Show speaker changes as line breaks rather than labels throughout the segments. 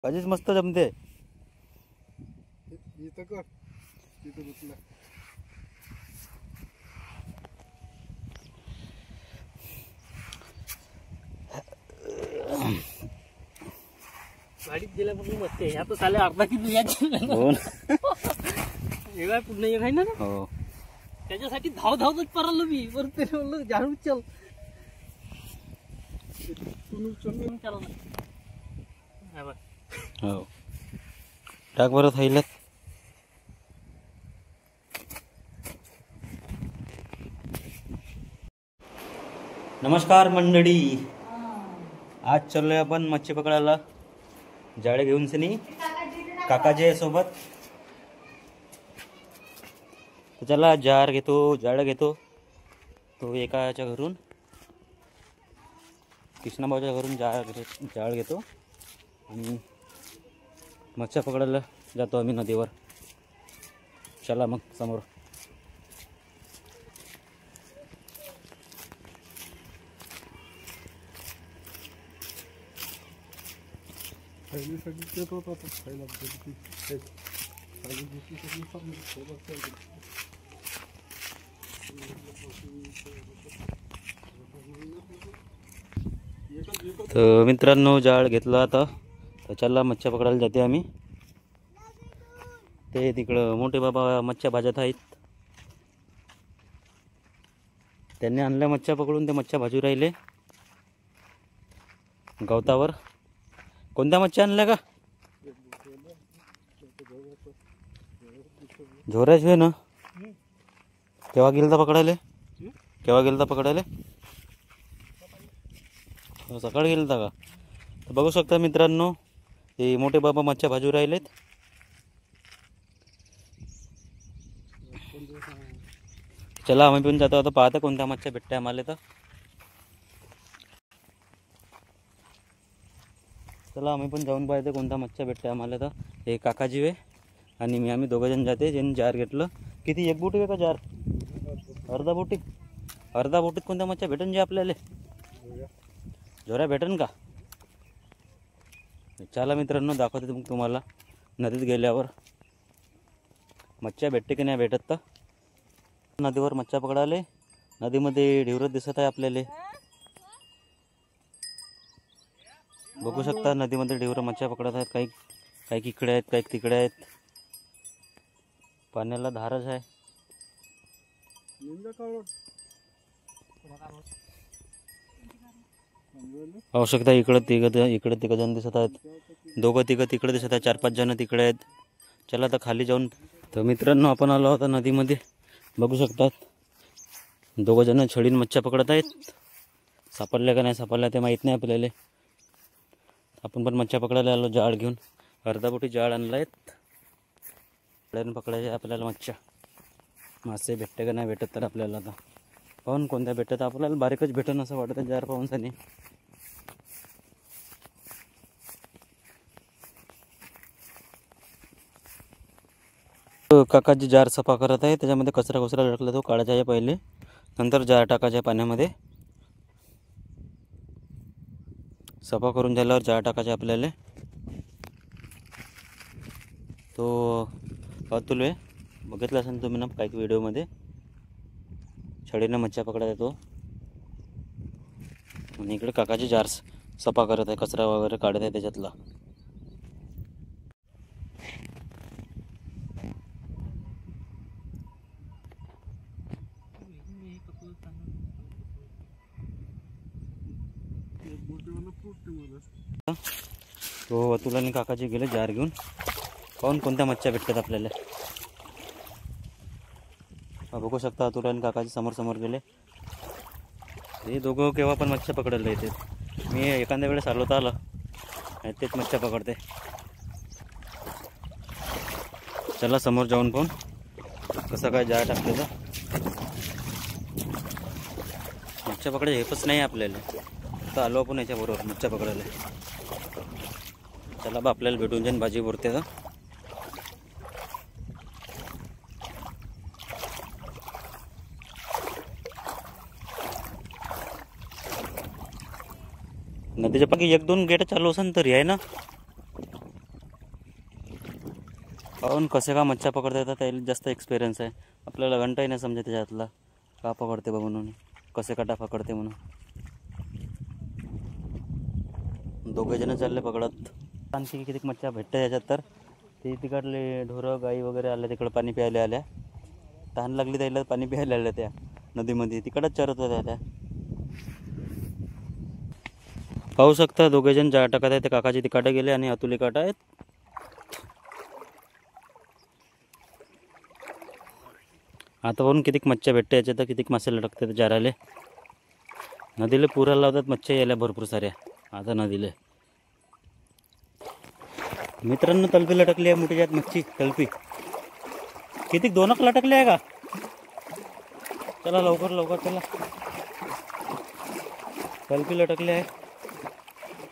भाजीच मस्त जमते.
इथं कर, तिथं बसला.
गाडीत गेल्यापासून मस्त आहे. आता चाले अर्धा किलो यायचे
हो
वेगळा पुन्हा एक आहे ना.
हो
त्याच्यासाठी धावच परालो मी. बरं ते म्हणलं झाडू चल चला ना.
हो टाक बरं थाईल्यात. नमस्कार मंडळी, आज चाललोय आपण मच्छी पकडायला. जाळे घेऊन सनी काकाजी सोबत. तर चला जार घेतो, जाळं घेतो. तो एकाच्या घरून, कृष्णाभाऊच्या घरून जाळ घेतो आणि मच्छी पकडायला जातो आम्ही नदीवर. चला मग समोर.
पहिलीसाठी तेच होत होतं. पहिला सोबत.
तर मित्रांनो जाळ घेतला आता. त्याच्याला मच्छ्या पकडायला जाते आम्ही. ते तिकडं मोठे बाबा मच्छ्या भाजत आहेत. त्यांनी आणल्या मच्छ्या पकडून, ते मच्छ्या भाजू राहिले गवतावर. कोणत्या मच्छ्या आणल्या का? झोऱ्याशिवाय ना. केव्हा गेलता पकडायला? केव्हा गेलता पकडायला? सकाळी गेलता का? तर बघू शकता मित्रांनो, हे मोठे बाबा मच्छ्या भाजू राहिलेत. चला आम्ही पण जातो आता. पाहता कोणत्या मच्छ्या भेटते आम्हाला. तर चला आम्ही पण जाऊन पाहतो कोणत्या मच्छ्या भेटते आम्हाला. तर हे काकाजी वे आणि मी, आम्ही दोघंजण जाते. ज्यांनी जार घेतलं. किती, एक बोटी आहे का जार? अर्धा बोटी. अर्धा बोटीत कोणत्या मच्छ्या भेटन जे आपल्याला? झोऱ्या भेटन का? चला मित्रांनो दाखवते मग तुम्हाला नदीत गेल्यावर मच्छ्या भेटते की नाही भेटत. तर नदीवर मच्छ्या पकडाले. नदीमध्ये ढेवरं दिसत आहे आपल्याला. बघू शकता नदीमध्ये ढेवरं मच्छ्या पकडत आहेत. काही इकडे आहेत, काही तिकडे आहेत. पाण्याला धारच आहे. आवश्यकता इकडं तिघ जण दिसत आहेत. दोघं तिघं तिकडे दिसत आहेत. 4-5 जण तिकडे आहेत. चला आता खाली जाऊन. तर मित्रांनो आपण आलो होता नदीमध्ये. बघू शकतात दोघं जण छडीन मच्छ्या पकडत आहेत. सापडल्या का नाही सापडल्या ते माहीत नाही आपल्याला. आपण पण मच्छ्या पकडायला आलो जाळ घेऊन. अर्धा बोटी जाळ आणला आहेत. पकडायचे आपल्याला मच्छ्या. मासे भेटते का नाही भेटत तर आपल्याला. आता पाहून कोणत्या भेटत आपल्याला. बारीकच भेटन असं वाटतं जार पाहूनसानी. काकाजी जार सफा करत आहे. त्याच्यामध्ये कचरा टाकला तो काढायचा आहे पहिले, नंतर जार टाकायच्या पाण्यामध्ये. सफा करून झाल्यावर जार टाकायचे आपल्याला. तो अतुल आहे, बघितला असेल तुम्ही ना काही व्हिडिओमध्ये. छडीनं मच्छ्या पकडायचा तो. आणि इकडे काकाची जार सफा करत आहे, कचरा वगैरे काढत आहे त्याच्यातला. तो अतुल आणि काकाजी गेले जार घेऊन. पाहून कोणत्या मच्छ्या भेटतात आपल्याला. बघू शकता अतुल आणि काकाजी समोर गेले. हे दोघं केव्हा पण मच्छ्या पकडायला येते. मी एखाद्या वेळेस आलो तर आलं तेच मच्छ्या पकडते. चला समोर जाऊन पाहून कसं काय जार टाकते. तर मच्छ्या पकडायला हेपच नाही आपल्याला. तर आलो आपण याच्याबरोबर मच्छ्या पकडायला. चला बा आपल्याला भेटून जाईन भाजी पुरते. तर नदीच्या पाठी 1-2 गेट चालू असेल तरी आहे ना. पाहून कसे का मच्छा पकडता येतात त्याला जास्त एक्सपिरियन्स आहे. आपल्याला घंटाही नाही समजत त्याच्यातला का पकडते बा म्हणून, कसे काटा पकडते म्हणून. दोघे जण चालले पकडत. आणखी किती मच्छा भेटते याच्यात तर ते तिकडले ढोरं गाई वगैरे आल्या तिकडं पाणी प्यायला आल्या. तहान लागली त्याला पाणी प्यायला आल्या त्या नदीमध्ये, तिकडंच चरत होत्या त्या. पाहू शकता दोघे जण जाळ टाकत आहेत. ते काकाची तिकाटे गेले आणि अतुली काटा आहेत. आता पाहून कितीक मच्छा भेटते याच्यात, तर कितीक मासे लटकतात जाराले. नदीला पुराला लावतात मच्छा यायला भरपूर साऱ्या आता नदीला. मित्रांनो तलपी लटकली आहे मोठी जात मच्छी तलपी. किती 2 लटकले आहे का? चला लवकर लवकर चला. तलपी लटकली आहे.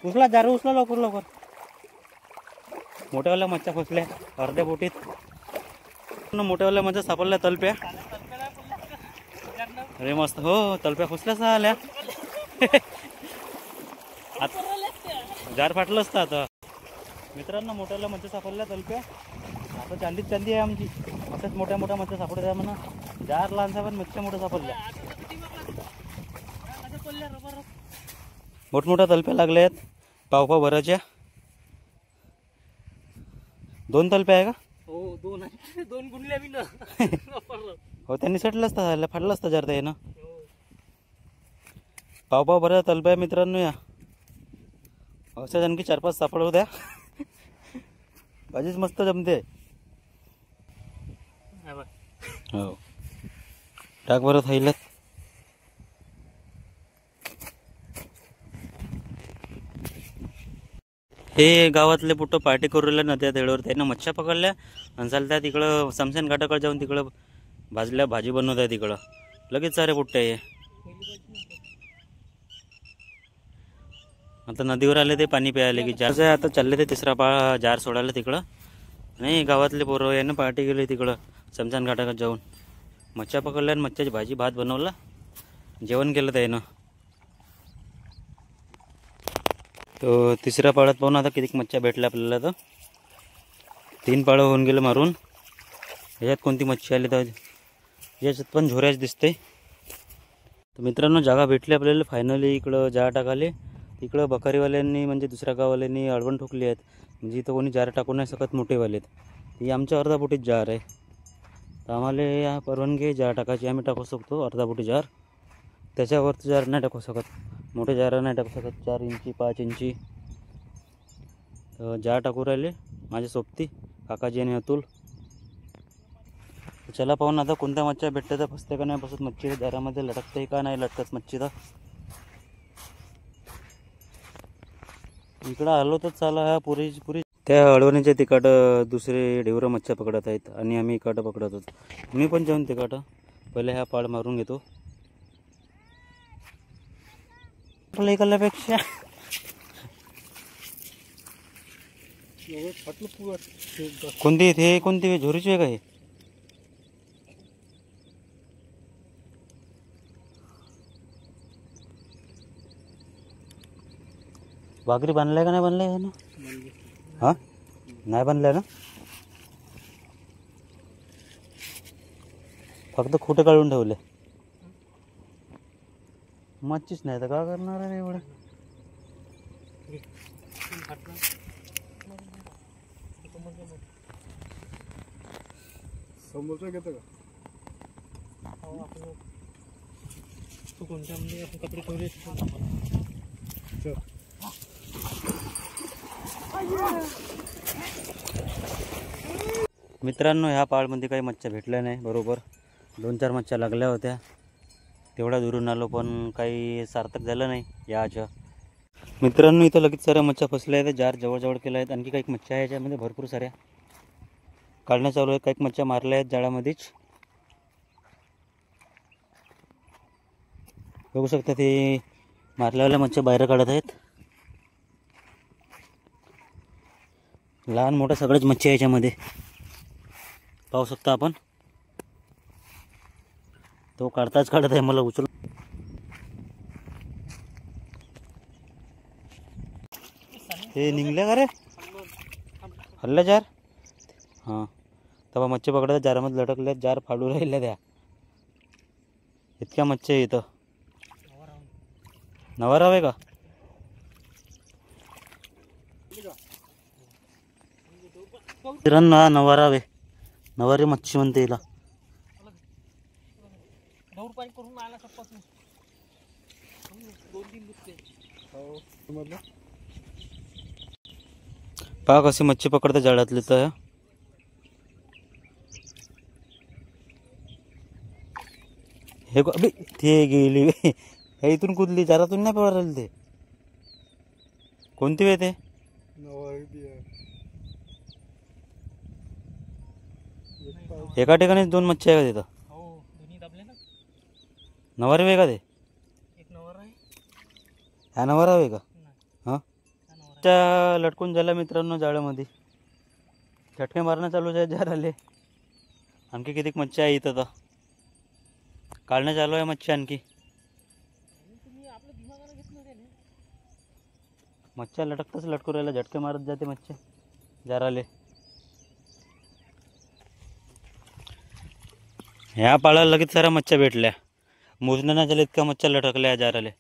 उचला जार उचला लवकर लवकर. मोठ्यावाल्या मच्छा फसल्या अर्ध्या बोटीत. मोठ्यावाल्या मच्छा सापडल्या तलप्या. अरे मस्त हो तलप्या फसल्याच आल्या. जार फाटलं असतं आता. मित्रांनो मोठ्याला मच्छा सापडल्या तलप्या. आता चांदीच चांदी आहे आमची. अशाच मोठ्या मोठ्या मच्छा सापडल्या म्हणा. जार लहानसा पण मच्छा मोठ्या सापडल्या. मोठमोठ्या तलप्या लागल्या आहेत पावपाव भराच्या. 2 तलप्या आहे का?
हो 2 आहे. 2 गुणल्या मी ना.
हो त्यांनी सटलं असतं फाडलं असतं जार त्यानं. पावपाव भरा तलप्या मित्रांनो या. अशाच आणखी 4-5 सापडव द्या. भाजीच मस्त जमते. हो टाक बरं थाईल्यात. हे गावातले पुट्ट पार्टी करू राहिले नद्या तेळवर. त्यानं मच्छा पकडल्या आणि चालत्या तिकडं समशान घाटाकडे जाऊन तिकडं भाजल्या भाजी बनवत आहे तिकडं. लगेच सारे पुट्टे आहे. आता नदीवर आले ते पाणी प्यायले की जार आता चालले ते तिसरा जार सोडायला तिकडं. नाही गावातले पोरं यानं पार्टी केली तिकडं समशान घाटाकडे जाऊन. मच्छा पकडल्या आणि मच्छ्याची भाजी भात बनवला जेवण केलं त्यानं. तो तिसऱ्या पाळ्यात पाहून आता किती मच्छा भेटल्या आपल्याला. तर 3 पाळं होऊन गेलं मारून. ह्याच्यात कोणती मच्छी आली तर याच्यात पण झोऱ्याच दिसते. तर मित्रांनो जागा भेटली आपल्याला फायनली. इकडं जार टाकाले. इकडं बकारीवाल्यांनी म्हणजे दुसऱ्या गाववाल्यांनी अडवण ठोकली आहेत. म्हणजे इथं कोणी जार टाकू नाही शकत मोठेवालेत. ही आमच्या अर्धा बोटीत जार आहे. तर आम्हाला या परवानगी जार टाकायची. आम्ही टाकू शकतो अर्धा बोटी जार. त्याच्यावरती जार नाही टाकू शकत. मोठे जार नाही टाकू शकत. 4 इंची 5 इंची जार टाकू राहिले माझे सोबती काकाजी आणि अतुल. चला पाहून आता कोणत्या मच्छ्या भेटते तर फसते का नाही फसत मच्छी. दारामध्ये लटकते का नाही लटकत मच्छी. तर इकडं आलो तर चाला ह्या पुरी त्या अडवणीच्या तिकाट दुसरे ढेवरं मच्छ्या पकडत आहेत आणि आम्ही इकाटं पकडत होतो. मी पण जाऊन तिकाटं पहिले ह्या पाळ मारून घेतो. आपल्या इकडल्यापेक्षा कोणती हे कोणती झोरीची आहे का हे? वाघरी बांधलाय का नाही बांधलाय ना? हा नाही बांधलाय ना. फक्त खोटे काढून ठेवले. मच्छीच नाही तर का करणार आहे एवढं.
समोरच्या घेतं का?
तू कोणत्या म्हणजे आपण कपडे ठेवले.
मित्रांनो ह्या पाळमध्ये काही मच्छ्या भेटल्या नाही. बरोबर 2-4 मच्छ्या लागल्या होत्या. तेवढ्या दुरून आलो पण काही सार्थक झालं नाही याच्या. मित्रांनो इथं लगेच साऱ्या मच्छ्या फसल्या आहेत. जार जवळजवळ केल्या आहेत. आणखी काही मच्छ्या आहे याच्यामध्ये भरपूर साऱ्या काढण्या चालू आहेत. काही मच्छ्या मारल्या आहेत जाळ्यामध्येच. बघू शकता ते मारल्यावाल्या मच्छ्या बाहेर काढत आहेत. लहान मोठ्या सगळ्याच मच्छी आहे याच्यामध्ये पाहू शकता आपण. तो काढताच काढत आहे मला उचल. हे निघले का रे हल्ला जार. हां तेव्हा मच्छी पकडायच्या जारामध्ये लटकल्या, जार फाडू राहिल्या त्या. इतक्या मच्छी आहे इथं. नवाराव आहे का? मित्रांनो, नवाराव आहे. नवारी मच्छी म्हणते हिला.
दौड पाणी करून आला सप्पासून 2-3 दुसरे.
हो समजलं.
पहा कशी मच्छी पकडते जाळ्यातली तर. हे अबे ते गेली हे इथून कुदली, जारातून नाही पडायला ते. कोणती वेळ ते?
नवारी बी आहे. एक पाव.
एका ठिकाणी 2 मच्छी आहे का तिथं?
हो दोन्ही दाबले ना.
नवारी वेळ का ते?
एक नवर आहे.
ह्या नवारा आहे का?
नाही,
हां,
हा नवर आहे.
त्या लटकून झाला मित्रांनो जाळ्यामध्ये. झटके मारणं चालू आहे जार आले. आणखी किती मच्छी आहे इथं तर. काढणं चालू आहे मच्छी आणखी.
तुम्ही आपलं दिमागानं घेतलं त्याने.
मच्छ्या लटकताच लटकू राहिला, झटके मारत जाते मच्छी जाराले. ह्या पाळाला लगेच साऱ्या मच्छ्या भेटल्या. मोजणं नाही झालं इतक्या मच्छ्या लटकल्या जाराले.